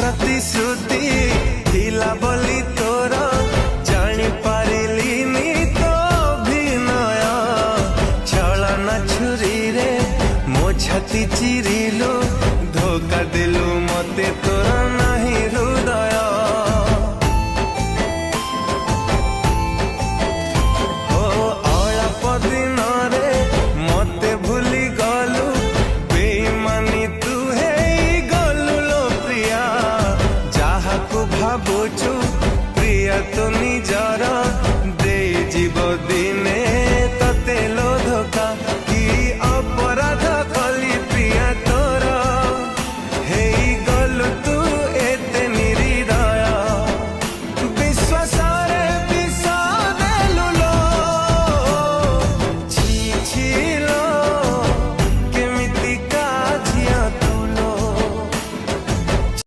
ପ୍ରତିଶ୍ରୁତି ଥିଲା ବୋଲି ତୋର ଜାଣି ପାରିଲିନି ତୋ ଅଭିନୟ ଛଳନା ଛୁରୀରେ ମୋ ଛାତି ଚିରିଲୁ ଧୋକା ଦେଲୁ ମତେ ତୋର